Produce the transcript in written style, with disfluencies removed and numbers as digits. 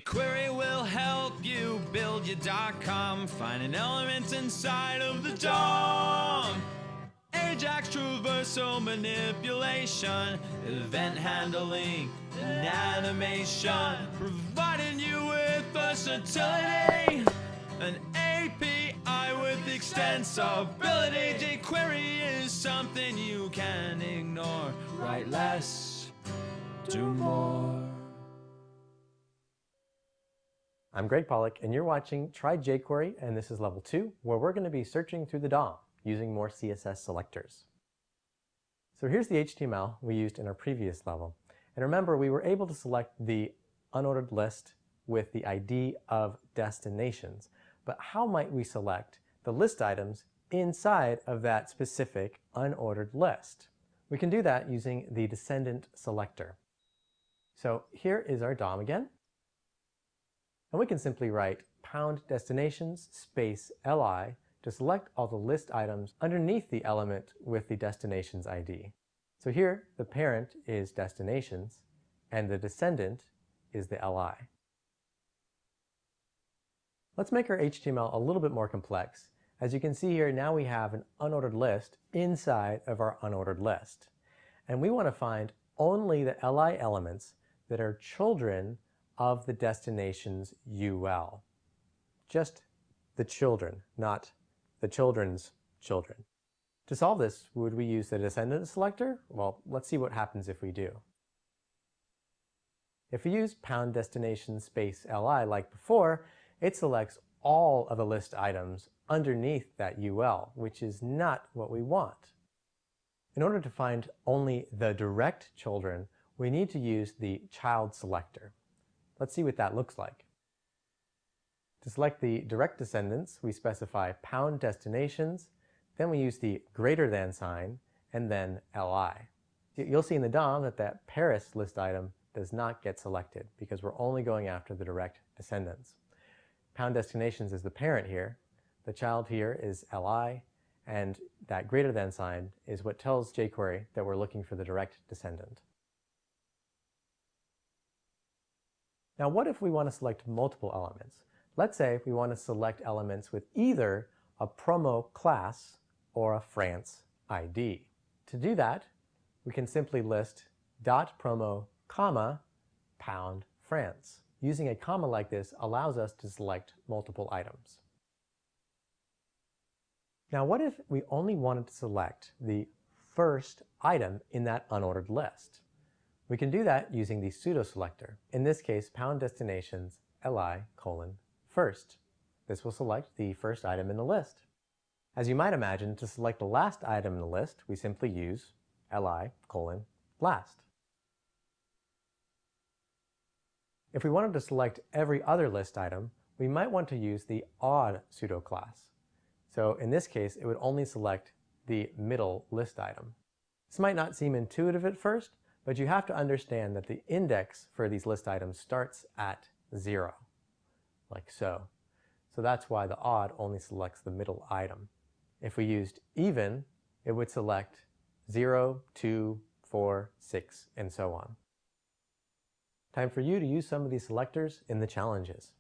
jQuery will help you build your .com, finding elements inside of the DOM. Ajax traversal manipulation, event handling, and animation, providing you with versatility, an API with extensibility. jQuery is something you can ignore. Write less, do more. I'm Greg Pollock, and you're watching Try jQuery, and this is level 2, where we're going to be searching through the DOM using more CSS selectors. So here's the HTML we used in our previous level. And remember, we were able to select the unordered list with the ID of destinations. But how might we select the list items inside of that specific unordered list? We can do that using the descendant selector. So here is our DOM again. And we can simply write #destinations space li to select all the list items underneath the element with the destinations ID. So here, the parent is destinations, and the descendant is the li. Let's make our HTML a little bit more complex. As you can see here, now we have an unordered list inside of our unordered list. And we want to find only the li elements that are children of the destination's UL. Just the children, not the children's children. To solve this, would we use the descendant selector? Well, let's see what happens if we do. If we use #destination space li like before, it selects all of the list items underneath that UL, which is not what we want. In order to find only the direct children, we need to use the child selector. Let's see what that looks like. To select the direct descendants, we specify #destinations, then we use the greater than sign, and then li. You'll see in the DOM that that Paris list item does not get selected because we're only going after the direct descendants. #destinations is the parent here, the child here is li, and that greater than sign is what tells jQuery that we're looking for the direct descendant. Now what if we want to select multiple elements? Let's say we want to select elements with either a promo class or a France ID. To do that, we can simply list .promo, #France. Using a comma like this allows us to select multiple items. Now what if we only wanted to select the first item in that unordered list? We can do that using the pseudo selector. In this case, #destinations li: first. This will select the first item in the list. As you might imagine, to select the last item in the list, we simply use li: last. If we wanted to select every other list item, we might want to use the odd pseudo class. So in this case, it would only select the middle list item. This might not seem intuitive at first, but you have to understand that the index for these list items starts at 0, like so. So that's why the odd only selects the middle item. If we used even, it would select 0, 2, 4, 6, and so on. Time for you to use some of these selectors in the challenges.